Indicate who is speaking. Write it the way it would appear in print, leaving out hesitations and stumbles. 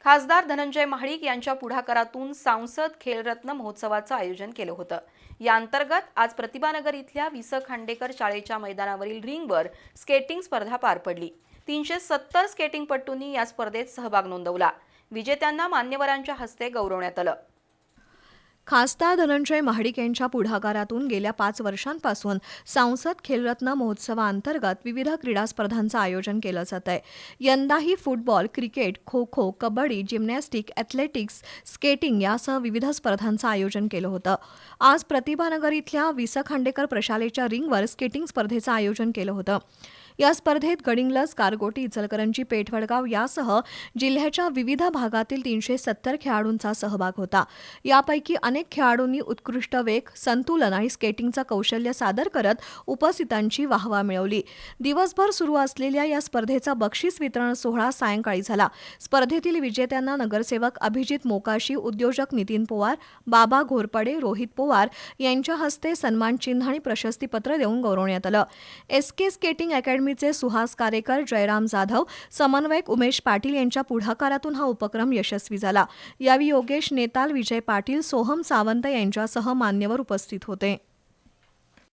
Speaker 1: खासदार धनंजय महाडिक यांच्या पुढाकारातून सांसद खेलरत्न महोत्सवाचं आयोजन केलं होतं। या अंतर्गत आज प्रतिभानगर इथल्या वि. स. खांडेकर शाळेच्या मैदानावरील रिंगवर स्केटिंग स्पर्धा पार पडली। 370 स्केटिंगपटूंनी या स्पर्धेत सहभाग नोंदवला। विजेत्यांना मान्यवरांच्या हस्ते गौरवण्यात आलं।
Speaker 2: खासदार धनंजय महाडिक यांच्या पुढाकारातून गेल्या 5 वर्षांपासून सांसद खेलरत्न महोत्सवाअंतर्गत विविध क्रीडा स्पर्धांचं आयोजन केलं जात आहे। यंदाही football, cricket, kho-kho, kabaddi, gymnastic, athletics, skating यासह विविध स्पर्धांचं आयोजन केलं होतं। आज प्रतिभानगर इथल्या वि. स. खांडेकर प्रशालेच्या रिंगवर स्केटिंग स्पर्धेचं आयोजन केलं होतं। या स्पर्धेत गडिंग्लज, गारगोटी, इचलकरंजी, पेठवडगाव यासह जिल्ह्याच्या विविध भागातील 370 खेळाडूंचा सहभाग होता। यापैकी अनेक खेळाडूंनी उत्कृष्ट वेग, संतुलन आणि स्केटिंगचं कौशल्य सादर करत उपस्थितांची वाहवा मिळवली। दिवसभर सुरू असलेल्या या स्पर्धेचा बक्षीस वितरण सोहळा सायंकाळी झाला। स्पर्धेतील विजेत्यांना नगरसेवक अभिजित मोकाशी, उद्योजक नितीन पवार, बाबा घोरपडे, रोहित पवार यांच्या हस्ते सन्मान चिन्ह आणि प्रशस्तीपत्र देऊन गौरवण्यात आलं। SK स्केटिंग अकॅडमीचे सुहास कारेकर, जयराम जाधव, समन्वयक उमेश पाटील यांच्या पुढाकारातून हा उपक्रम यशस्वी झाला। यावेळी योगेश नेताल, विजय पाटील, सोहम सावंत यांच्यासह मान्यवर उपस्थित होते।